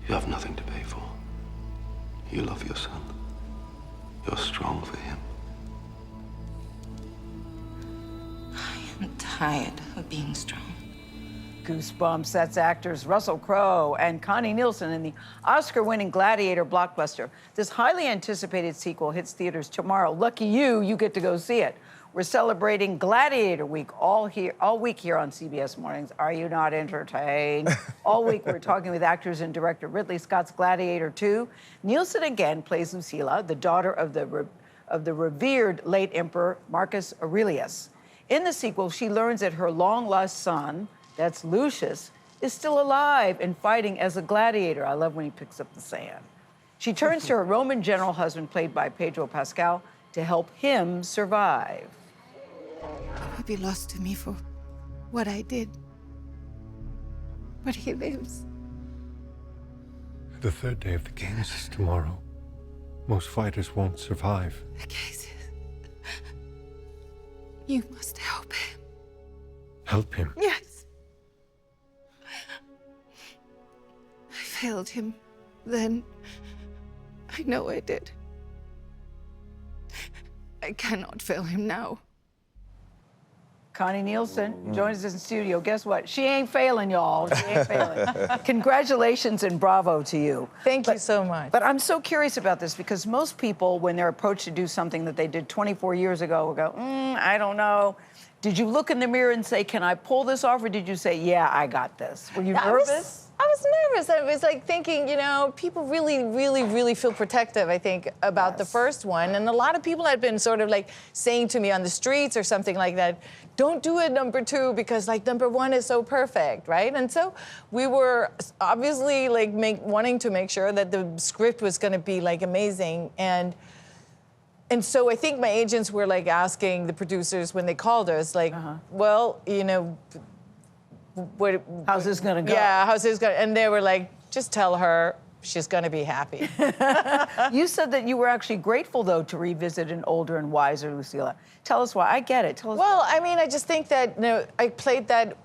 You have nothing to pay for. You love your son. You're strong for him. I am tired of being strong. Goosebumps, that's actors Russell Crowe and Connie Nielsen in the Oscar-winning Gladiator blockbuster. This highly anticipated sequel hits theaters tomorrow. Lucky you, you get to go see it. We're celebrating Gladiator Week all week here on CBS Mornings. Are you not entertained? All week we're talking with actors and director Ridley Scott's Gladiator II. Nielsen again plays Lucilla, the daughter of the revered late Emperor Marcus Aurelius. In the sequel, she learns that her long-lost son, that's Lucius, is still alive and fighting as a gladiator. I love when he picks up the sand. She turns to her Roman general husband, played by Pedro Pascal, to help him survive. He would be lost to me for what I did. But he lives. The third day of the games is tomorrow. Most fighters won't survive. The case is, you must help him. Help him? Yes. I failed him then. I know I did. I cannot fail him now. Connie Nielsen joins us in studio. Guess what? She ain't failing, y'all. She ain't failing. Congratulations and bravo to you. Thank you so much. But I'm so curious about this because most people, when they're approached to do something that they did 24 years ago, will go, I don't know. Did you look in the mirror and say, can I pull this off? Or did you say, yeah, I got this? Were you nervous? I was nervous. I was like thinking, you know, people really feel protective, I think, about the first one. And a lot of people had been sort of like saying to me on the streets or something like that, don't do it #2 because like #1 is so perfect, right? And so we were obviously like wanting to make sure that the script was going to be like amazing. And so I think my agents were like asking the producers when they called us, like, well, you know, how's this gonna go? Yeah, how's this gonna? And they were like, just tell her she's gonna be happy. You said that you were actually grateful, though, to revisit an older and wiser Lucilla. Tell us why. I get it. Tell us. Well, I mean, I just think that, you know, I played that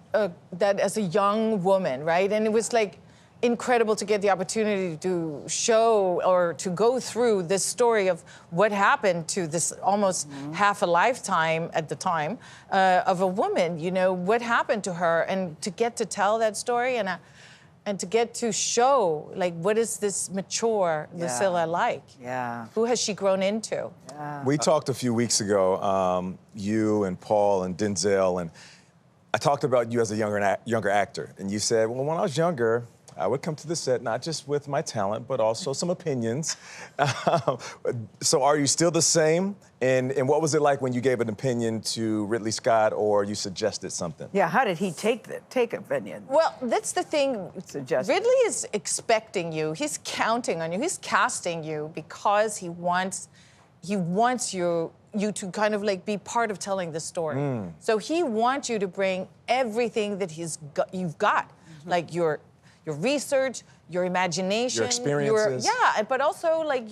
as a young woman, right? And it was like incredible to get the opportunity to show or to go through this story of what happened to this almost half a lifetime at the time of a woman, you know, what happened to her, and to get to tell that story and to get to show, like, what is this mature Lucilla like? Yeah. Who has she grown into? Yeah. We talked a few weeks ago, you and Paul and Denzel, and I talked about you as a younger actor, and you said, well, when I was younger, I would come to the set not just with my talent, but also some opinions. So are you still the same? And what was it like when you gave an opinion to Ridley Scott or you suggested something? Yeah, how did he take opinion? Well, that's the thing. Suggested. Ridley is expecting you. He's counting on you. He's casting you because he wants you to kind of like be part of telling the story. So he wants you to bring everything that you've got, like your research, your imagination, your experiences, but also like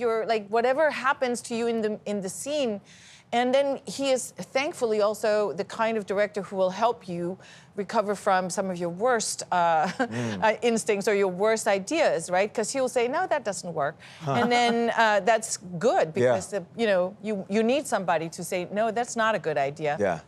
whatever happens to you in the scene. And then he is thankfully also the kind of director who will help you recover from some of your worst instincts or your worst ideas, right? Because he will say, no, that doesn't work. And then that's good because you need somebody to say, no, that's not a good idea. Yeah.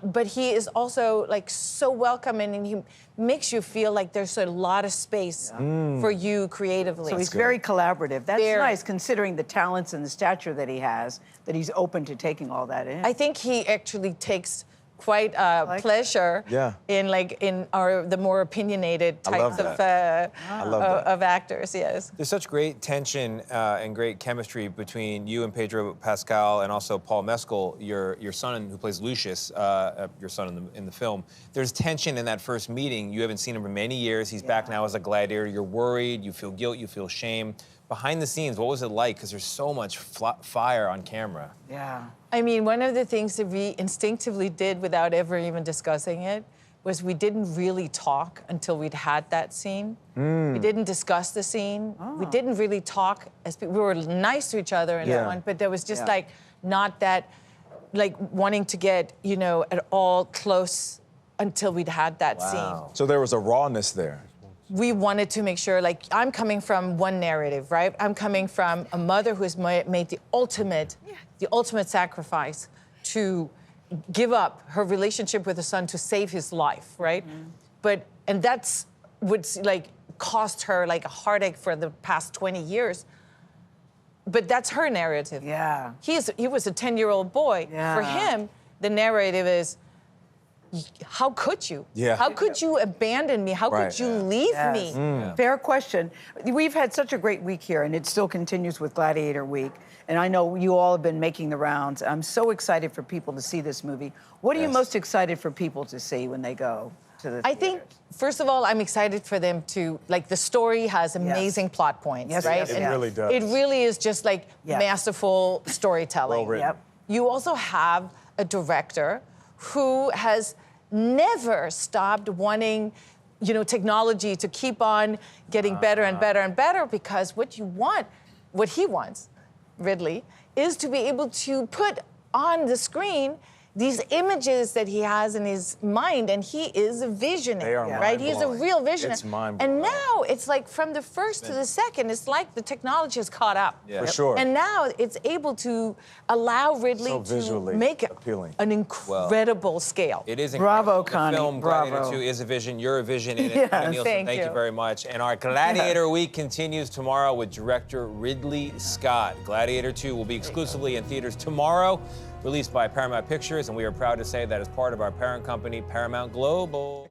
But he is also like so welcoming, and he makes you feel like there's a lot of space for you creatively. So he's very collaborative. That's nice, considering the talents and the stature that he has, that he's open to taking all that in. I think he actually takes quite pleasure in the more opinionated types of actors. Yes. There's such great tension and great chemistry between you and Pedro Pascal, and also Paul Mescal, your son who plays Lucius, your son in the film. There's tension in that first meeting. You haven't seen him for many years. He's back now as a gladiator. You're worried. You feel guilt. You feel shame. Behind the scenes, what was it like? Because there's so much fire on camera. Yeah. I mean, one of the things that we instinctively did without ever even discussing it was we didn't really talk until we'd had that scene. We didn't discuss the scene. We didn't really talk. We were nice to each other and so on, but there was just like not that, like wanting to get, you know, at all close until we'd had that scene. So there was a rawness there. we wanted to make sure, like, I'm coming from one narrative, right? I'm coming from a mother who has made the ultimate sacrifice to give up her relationship with her son to save his life, right? And that's would like cost her like a heartache for the past 20 years. But that's her narrative. Yeah. He was a 10-year-old boy. Yeah. For him, the narrative is, how could you? Yeah. How could you abandon me? How Right. could you leave me? Fair question. We've had such a great week here, and it still continues with Gladiator Week. And I know you all have been making the rounds. I'm so excited for people to see this movie. What are you Yes. most excited for people to see when they go to the I think, first of all, I'm excited for them to, like, the story has amazing plot points, Yes, right? yes, It yes. really does. It really is just like Yes. masterful storytelling. Well written. Yep. You also have a director who has never stopped wanting, technology to keep on getting better and better and better, because what he wants, Ridley, is to be able to put on the screen these images that he has in his mind, and he is a visionary, They are right? He's a mind-blowing. real visionary. It's mind-blowing. And now it's like from the first to the second, it's like the technology has caught up. Yeah. For sure. And now it's able to allow Ridley So to visually make it appealing. an incredible scale. It is Bravo, incredible. The Connie, film bravo. Gladiator II is a vision. You're a vision in it. Yes. Connie Nielsen, Thank you you. very much. And our Gladiator Week continues tomorrow with director Ridley Scott. Gladiator II will be exclusively in theaters tomorrow, released by Paramount Pictures, and we are proud to say that as part of our parent company, Paramount Global.